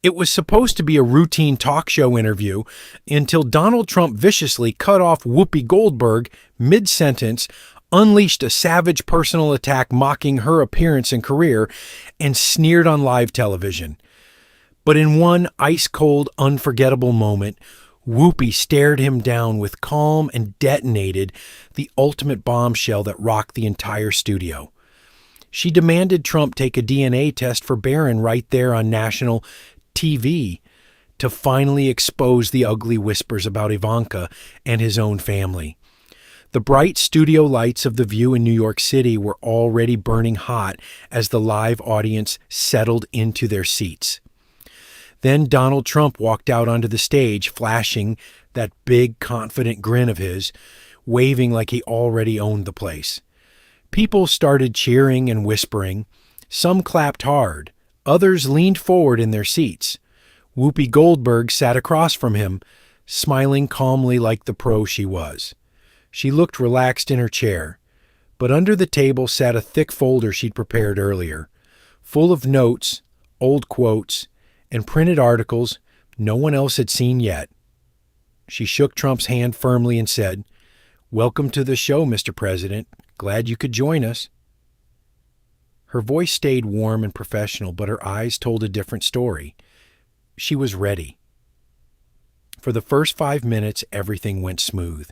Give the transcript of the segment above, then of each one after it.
It was supposed to be a routine talk show interview until Donald Trump viciously cut off Whoopi Goldberg mid-sentence, unleashed a savage personal attack mocking her appearance and career, and sneered on live television. But in one ice-cold, unforgettable moment, Whoopi stared him down with calm and detonated the ultimate bombshell that rocked the entire studio. She demanded Trump take a DNA test for Barron right there on national TV to finally expose the ugly whispers about Ivanka and his own family. The bright studio lights of The View in New York City were already burning hot as the live audience settled into their seats. Then Donald Trump walked out onto the stage, flashing that big, confident grin of his, waving like he already owned the place. People started cheering and whispering. Some clapped hard. Others leaned forward in their seats. Whoopi Goldberg sat across from him, smiling calmly like the pro she was. She looked relaxed in her chair, but under the table sat a thick folder she'd prepared earlier, full of notes, old quotes, and printed articles no one else had seen yet. She shook Trump's hand firmly and said, "Welcome to the show, Mr. President. Glad you could join us." Her voice stayed warm and professional, but her eyes told a different story. She was ready. For the first 5 minutes, everything went smooth.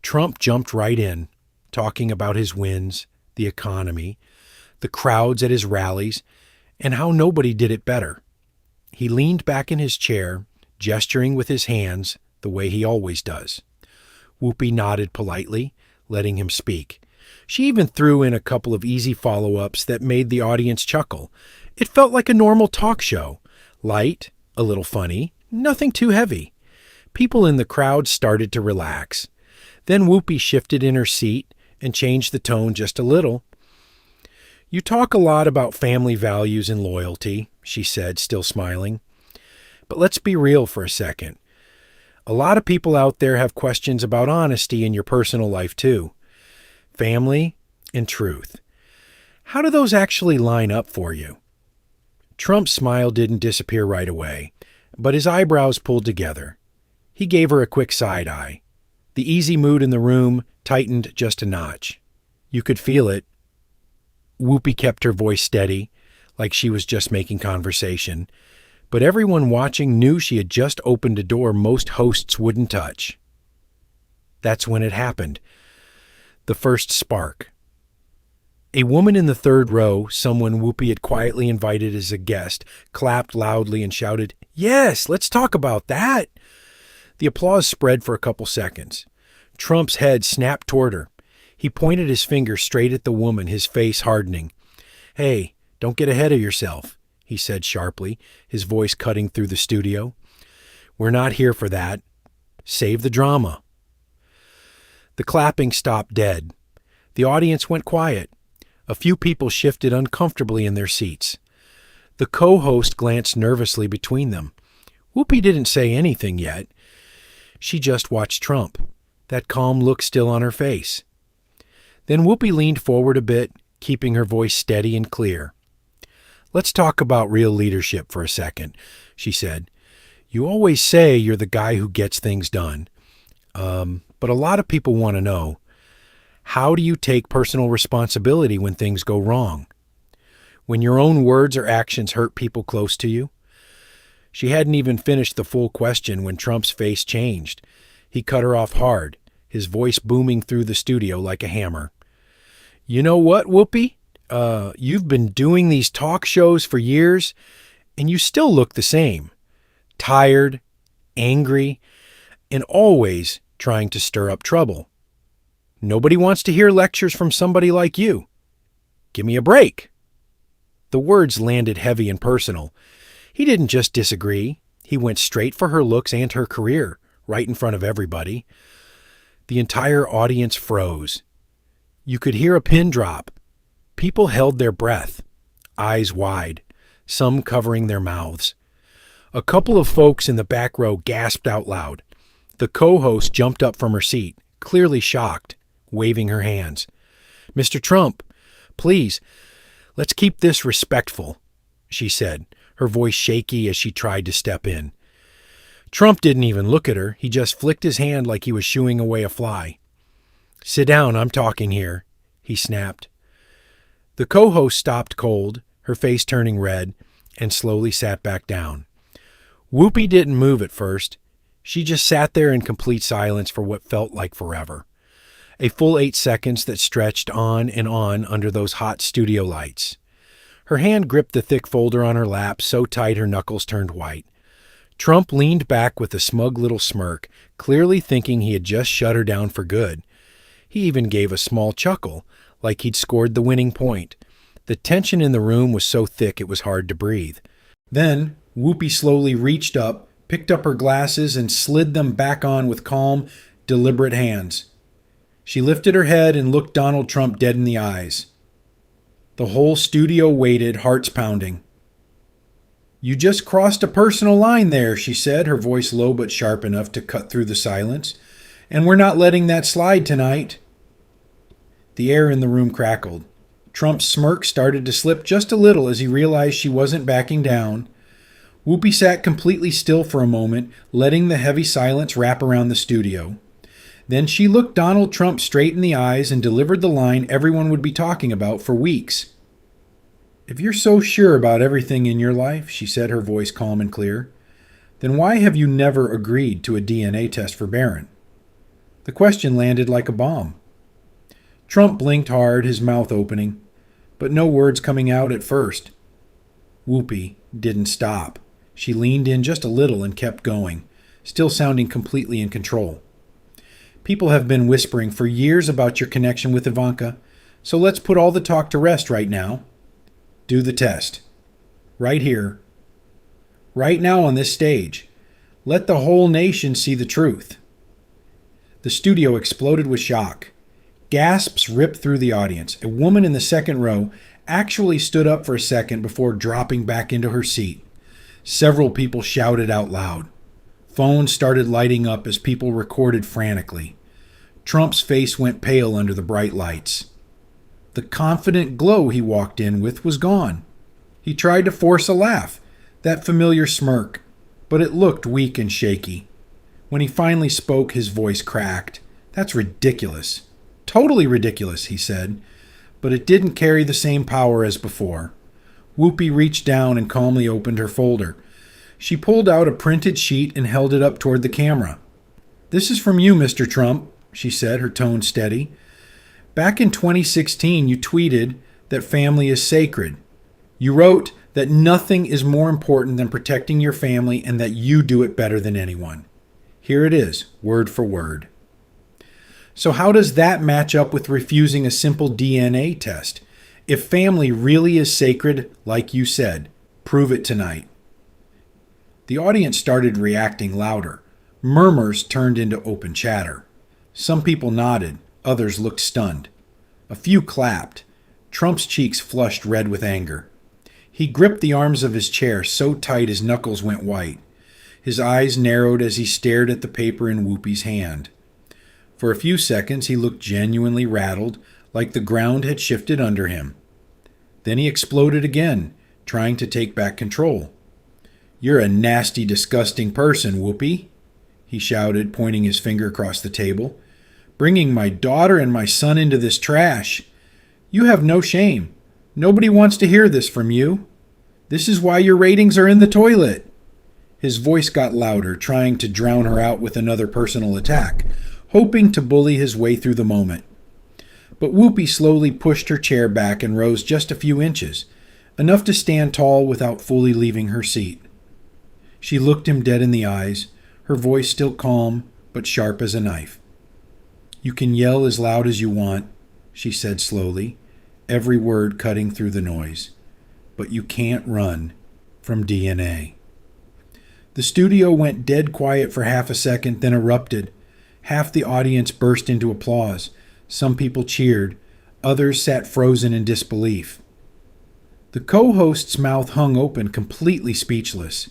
Trump jumped right in, talking about his wins, the economy, the crowds at his rallies, and how nobody did it better. He leaned back in his chair, gesturing with his hands the way he always does. Whoopi nodded politely, letting him speak. She even threw in a couple of easy follow-ups that made the audience chuckle. It felt like a normal talk show. Light, a little funny, nothing too heavy. People in the crowd started to relax. Then Whoopi shifted in her seat and changed the tone just a little. "You talk a lot about family values and loyalty," she said, still smiling. "But let's be real for a second. A lot of people out there have questions about honesty in your personal life too. Family and truth. How do those actually line up for you?" Trump's smile didn't disappear right away, but his eyebrows pulled together. He gave her a quick side eye. The easy mood in the room tightened just a notch. You could feel it. Whoopi kept her voice steady, like she was just making conversation, but everyone watching knew she had just opened a door most hosts wouldn't touch. That's when it happened. The first spark. A woman in the third row, someone Whoopi had quietly invited as a guest, clapped loudly and shouted, "Yes, let's talk about that." The applause spread for a couple seconds. Trump's head snapped toward her. He pointed his finger straight at the woman, his face hardening. "Hey, don't get ahead of yourself," he said sharply, his voice cutting through the studio. "We're not here for that. Save the drama." The clapping stopped dead. The audience went quiet. A few people shifted uncomfortably in their seats. The co-host glanced nervously between them. Whoopi didn't say anything yet. She just watched Trump, that calm look still on her face. Then Whoopi leaned forward a bit, keeping her voice steady and clear. "Let's talk about real leadership for a second," she said. "You always say you're the guy who gets things done. But a lot of people want to know, how do you take personal responsibility when things go wrong? When your own words or actions hurt people close to you?" She hadn't even finished the full question when Trump's face changed. He cut her off hard, his voice booming through the studio like a hammer. "You know what, Whoopi? You've been doing these talk shows for years, and you still look the same. Tired, angry, and always trying to stir up trouble. Nobody wants to hear lectures from somebody like you. Give me a break." The words landed heavy and personal. He didn't just disagree. He went straight for her looks and her career, right in front of everybody. The entire audience froze. You could hear a pin drop. People held their breath, eyes wide, some covering their mouths. A couple of folks in the back row gasped out loud. The co-host jumped up from her seat, clearly shocked, waving her hands. "Mr. Trump, please, let's keep this respectful," she said, her voice shaky as she tried to step in. Trump didn't even look at her. He just flicked his hand like he was shooing away a fly. "Sit down, I'm talking here," he snapped. The co-host stopped cold, her face turning red, and slowly sat back down. Whoopi didn't move at first. She just sat there in complete silence for what felt like forever. A full 8 seconds that stretched on and on under those hot studio lights. Her hand gripped the thick folder on her lap so tight her knuckles turned white. Trump leaned back with a smug little smirk, clearly thinking he had just shut her down for good. He even gave a small chuckle, like he'd scored the winning point. The tension in the room was so thick it was hard to breathe. Then, Whoopi slowly reached up, picked up her glasses, and slid them back on with calm, deliberate hands. She lifted her head and looked Donald Trump dead in the eyes. The whole studio waited, hearts pounding. "You just crossed a personal line there," she said, her voice low but sharp enough to cut through the silence. "And we're not letting that slide tonight." The air in the room crackled. Trump's smirk started to slip just a little as he realized she wasn't backing down. Whoopi sat completely still for a moment, letting the heavy silence wrap around the studio. Then she looked Donald Trump straight in the eyes and delivered the line everyone would be talking about for weeks. "If you're so sure about everything in your life," she said, her voice calm and clear, "then why have you never agreed to a DNA test for Barron?" The question landed like a bomb. Trump blinked hard, his mouth opening, but no words coming out at first. Whoopi didn't stop. She leaned in just a little and kept going, still sounding completely in control. "People have been whispering for years about your connection with Ivanka, so let's put all the talk to rest right now. Do the test. Right here. Right now on this stage. Let the whole nation see the truth." The studio exploded with shock. Gasps ripped through the audience. A woman in the second row actually stood up for a second before dropping back into her seat. Several people shouted out loud. Phones started lighting up as people recorded frantically. Trump's face went pale under the bright lights. The confident glow he walked in with was gone. He tried to force a laugh, that familiar smirk, but it looked weak and shaky. When he finally spoke, his voice cracked. "That's ridiculous. Totally ridiculous," he said, but it didn't carry the same power as before. Whoopi reached down and calmly opened her folder. She pulled out a printed sheet and held it up toward the camera. "This is from you, Mr. Trump," she said, her tone steady. "Back in 2016, you tweeted that family is sacred. You wrote that nothing is more important than protecting your family and that you do it better than anyone. Here it is, word for word. So how does that match up with refusing a simple DNA test? If family really is sacred, like you said, prove it tonight." The audience started reacting louder. Murmurs turned into open chatter. Some people nodded. Others looked stunned. A few clapped. Trump's cheeks flushed red with anger. He gripped the arms of his chair so tight his knuckles went white. His eyes narrowed as he stared at the paper in Whoopi's hand. For a few seconds he looked genuinely rattled, like the ground had shifted under him. Then he exploded again, trying to take back control. "You're a nasty, disgusting person, Whoopi," he shouted, pointing his finger across the table. "Bringing my daughter and my son into this trash. You have no shame. Nobody wants to hear this from you. This is why your ratings are in the toilet." His voice got louder, trying to drown her out with another personal attack, hoping to bully his way through the moment. But Whoopi slowly pushed her chair back and rose just a few inches, enough to stand tall without fully leaving her seat. She looked him dead in the eyes, her voice still calm but sharp as a knife. "You can yell as loud as you want," she said slowly, every word cutting through the noise, "but you can't run from DNA." The studio went dead quiet for half a second, then erupted. Half the audience burst into applause. Some people cheered. Others sat frozen in disbelief. The co-host's mouth hung open, completely speechless.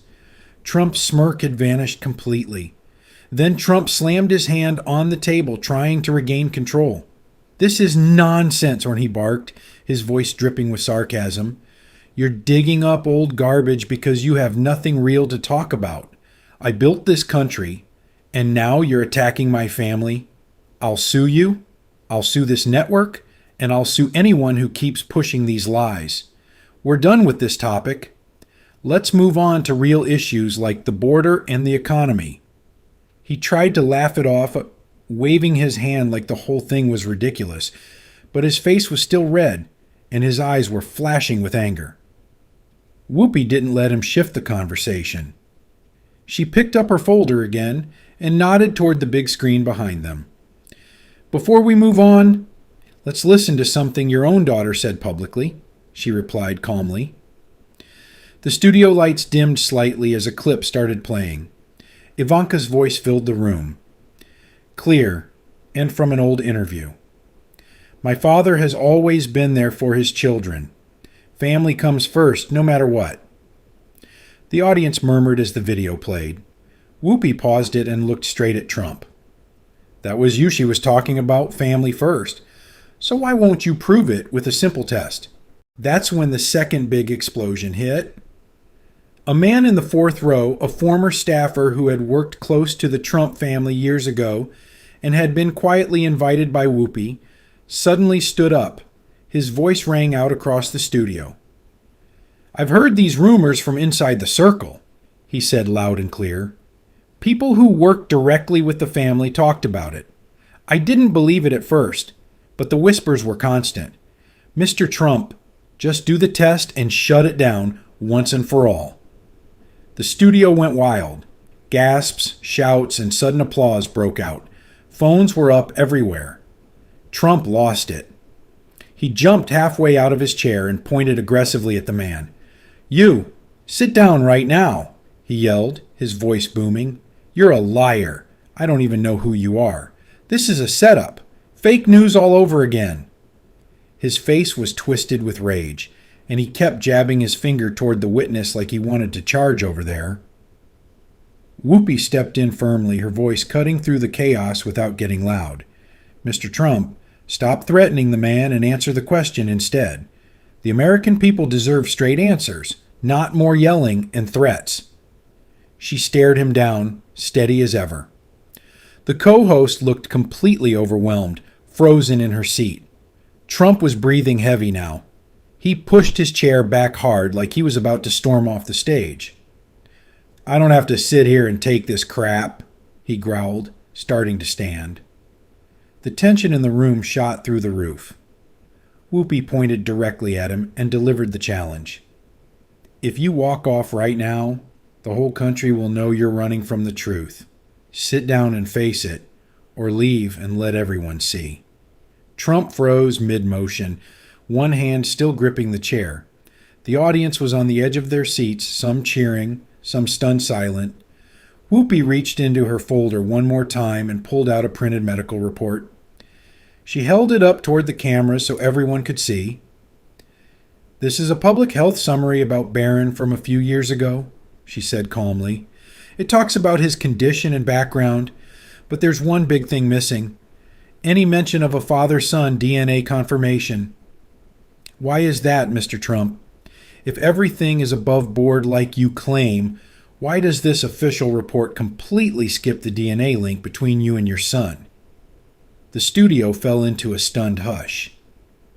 Trump's smirk had vanished completely. Then Trump slammed his hand on the table, trying to regain control. "This is nonsense," when he barked, his voice dripping with sarcasm. You're digging up old garbage because you have nothing real to talk about. I built this country, and now you're attacking my family. I'll sue you. I'll sue this network, and I'll sue anyone who keeps pushing these lies. We're done with this topic. Let's move on to real issues like the border and the economy. He tried to laugh it off, waving his hand like the whole thing was ridiculous, but his face was still red, and his eyes were flashing with anger. Whoopi didn't let him shift the conversation. She picked up her folder again and nodded toward the big screen behind them. Before we move on, let's listen to something your own daughter said publicly, she replied calmly. The studio lights dimmed slightly as a clip started playing. Ivanka's voice filled the room. Clear, and from an old interview. My father has always been there for his children. Family comes first, no matter what. The audience murmured as the video played. Whoopi paused it and looked straight at Trump. That was you she was talking about, family first. So why won't you prove it with a simple test? That's when the second big explosion hit. A man in the fourth row, a former staffer who had worked close to the Trump family years ago and had been quietly invited by Whoopi, suddenly stood up. His voice rang out across the studio. I've heard these rumors from inside the circle, he said loud and clear. People who worked directly with the family talked about it. I didn't believe it at first, but the whispers were constant. Mr. Trump, just do the test and shut it down once and for all. The studio went wild. Gasps, shouts, and sudden applause broke out. Phones were up everywhere. Trump lost it. He jumped halfway out of his chair and pointed aggressively at the man. You, sit down right now, he yelled, his voice booming. You're a liar. I don't even know who you are. This is a setup. Fake news all over again. His face was twisted with rage, and he kept jabbing his finger toward the witness like he wanted to charge over there. Whoopi stepped in firmly, her voice cutting through the chaos without getting loud. Mr. Trump, stop threatening the man and answer the question instead. The American people deserve straight answers, not more yelling and threats. She stared him down, steady as ever. The co-host looked completely overwhelmed, frozen in her seat. Trump was breathing heavy now. He pushed his chair back hard like he was about to storm off the stage. I don't have to sit here and take this crap, he growled, starting to stand. The tension in the room shot through the roof. Whoopi pointed directly at him and delivered the challenge. If you walk off right now, the whole country will know you're running from the truth. Sit down and face it, or leave and let everyone see. Trump froze mid-motion, one hand still gripping the chair. The audience was on the edge of their seats, some cheering, some stunned silent. Whoopi reached into her folder one more time and pulled out a printed medical report. She held it up toward the camera so everyone could see. This is a public health summary about Barron from a few years ago, she said calmly. It talks about his condition and background, but there's one big thing missing. Any mention of a father-son DNA confirmation. Why is that, Mr. Trump? If everything is above board like you claim, why does this official report completely skip the DNA link between you and your son? The studio fell into a stunned hush.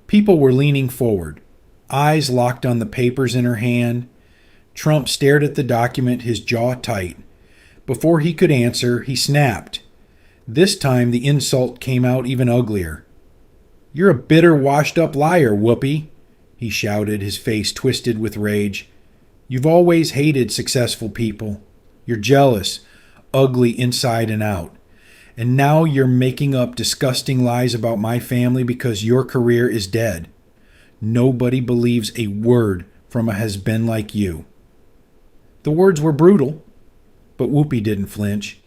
People were leaning forward, eyes locked on the papers in her hand. Trump stared at the document, his jaw tight. Before he could answer, he snapped. This time the insult came out even uglier. You're a bitter, washed-up liar, Whoopi, he shouted, his face twisted with rage. You've always hated successful people. You're jealous, ugly inside and out. And now you're making up disgusting lies about my family because your career is dead. Nobody believes a word from a has-been like you. The words were brutal, but Whoopi didn't flinch.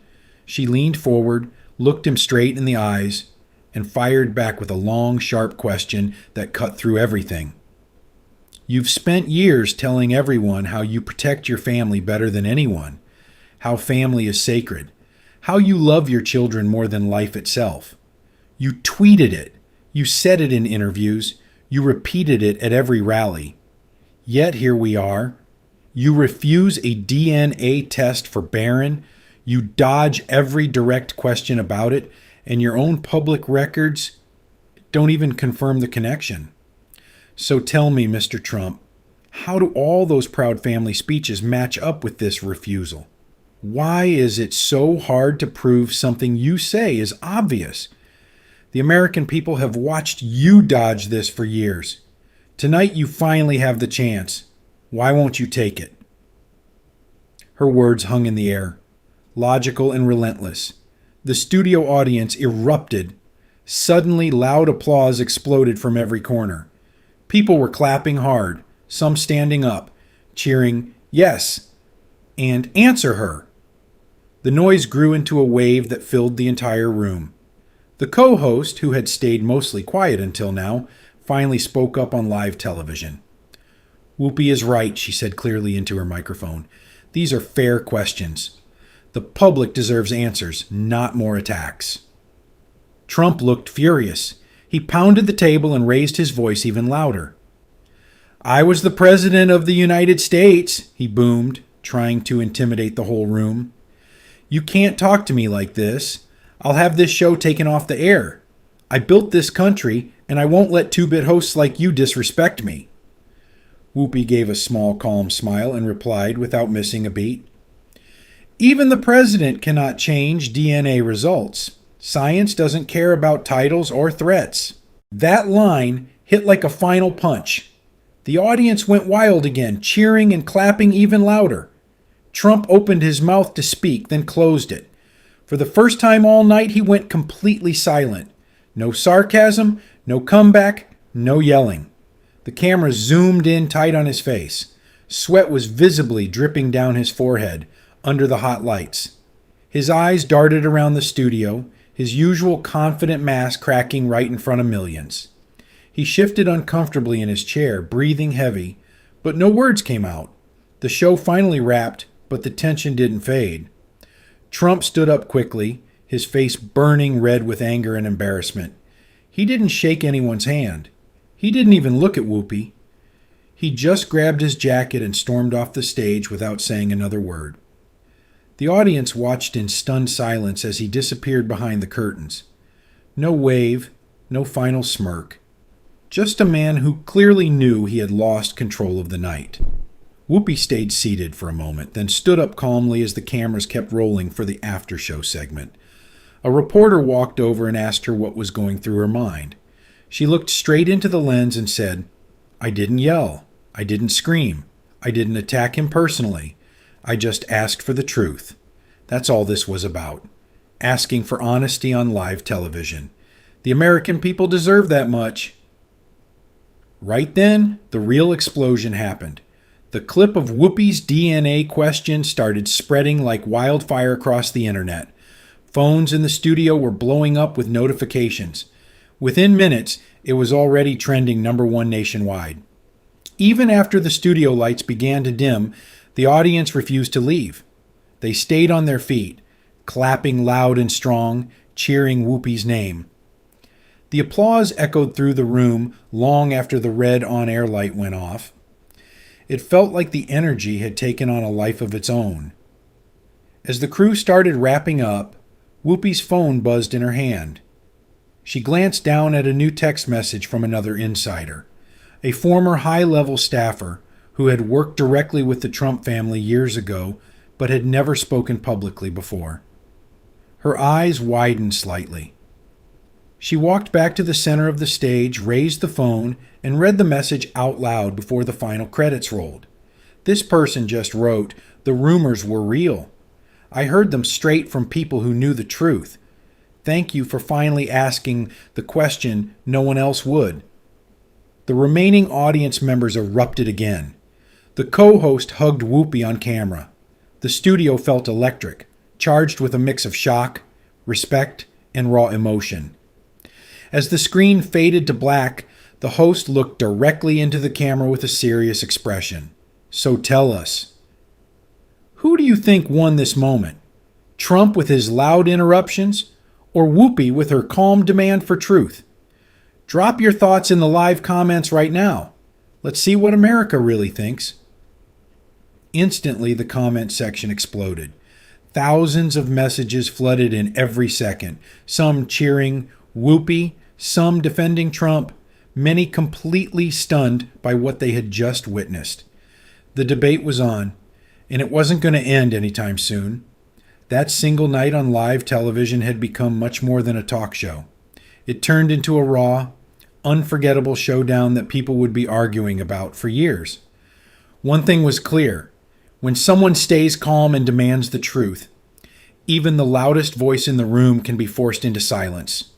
She leaned forward, looked him straight in the eyes, and fired back with a long, sharp question that cut through everything. You've spent years telling everyone how you protect your family better than anyone, how family is sacred, how you love your children more than life itself. You tweeted it. You said it in interviews. You repeated it at every rally. Yet here we are. You refuse a DNA test for Barron. You dodge every direct question about it, and your own public records don't even confirm the connection. So tell me, Mr. Trump, how do all those proud family speeches match up with this refusal? Why is it so hard to prove something you say is obvious? The American people have watched you dodge this for years. Tonight you finally have the chance. Why won't you take it? Her words hung in the air, logical and relentless. The studio audience erupted. Suddenly, loud applause exploded from every corner. People were clapping hard, some standing up, cheering, "Yes," and "Answer her." The noise grew into a wave that filled the entire room. The co-host, who had stayed mostly quiet until now, finally spoke up on live television. "Whoopi is right," she said clearly into her microphone. "These are fair questions. The public deserves answers, not more attacks." Trump looked furious. He pounded the table and raised his voice even louder. "I was the President of the United States," he boomed, trying to intimidate the whole room. "You can't talk to me like this. I'll have this show taken off the air. I built this country, and I won't let two-bit hosts like you disrespect me." Whoopi gave a small, calm smile and replied without missing a beat. "Even the president cannot change DNA results. Science doesn't care about titles or threats." That line hit like a final punch. The audience went wild again, cheering and clapping even louder. Trump opened his mouth to speak, then closed it. For the first time all night, he went completely silent. No sarcasm, no comeback, no yelling. The camera zoomed in tight on his face. Sweat was visibly dripping down his forehead under the hot lights. His eyes darted around the studio, his usual confident mask cracking right in front of millions. He shifted uncomfortably in his chair, breathing heavy, but no words came out. The show finally wrapped, but the tension didn't fade. Trump stood up quickly, his face burning red with anger and embarrassment. He didn't shake anyone's hand. He didn't even look at Whoopi. He just grabbed his jacket and stormed off the stage without saying another word. The audience watched in stunned silence as he disappeared behind the curtains. No wave, no final smirk. Just a man who clearly knew he had lost control of the night. Whoopi stayed seated for a moment, then stood up calmly as the cameras kept rolling for the after-show segment. A reporter walked over and asked her what was going through her mind. She looked straight into the lens and said, "I didn't yell. I didn't scream. I didn't attack him personally. I just asked for the truth. That's all this was about. Asking for honesty on live television. The American people deserve that much." Right then, the real explosion happened. The clip of Whoopi's DNA question started spreading like wildfire across the internet. Phones in the studio were blowing up with notifications. Within minutes, it was already trending #1 nationwide. Even after the studio lights began to dim, the audience refused to leave. They stayed on their feet, clapping loud and strong, cheering Whoopi's name. The applause echoed through the room long after the red on-air light went off. It felt like the energy had taken on a life of its own. As the crew started wrapping up, Whoopi's phone buzzed in her hand. She glanced down at a new text message from another insider, a former high-level staffer who had worked directly with the Trump family years ago but had never spoken publicly before. Her eyes widened slightly. She walked back to the center of the stage, raised the phone, and read the message out loud before the final credits rolled. This person just wrote, "The rumors were real. I heard them straight from people who knew the truth. Thank you for finally asking the question no one else would." The remaining audience members erupted again. The co-host hugged Whoopi on camera. The studio felt electric, charged with a mix of shock, respect, and raw emotion. As the screen faded to black, the host looked directly into the camera with a serious expression. "So tell us, who do you think won this moment? Trump with his loud interruptions, or Whoopi with her calm demand for truth? Drop your thoughts in the live comments right now. Let's see what America really thinks. Instantly, the comment section exploded. Thousands of messages flooded in every second, some cheering Whoopi, some defending Trump, many completely stunned by what they had just witnessed. The debate was on, and it wasn't going to end anytime soon. That single night on live television had become much more than a talk show. It turned into a raw, unforgettable showdown that people would be arguing about for years. One thing was clear. When someone stays calm and demands the truth, even the loudest voice in the room can be forced into silence.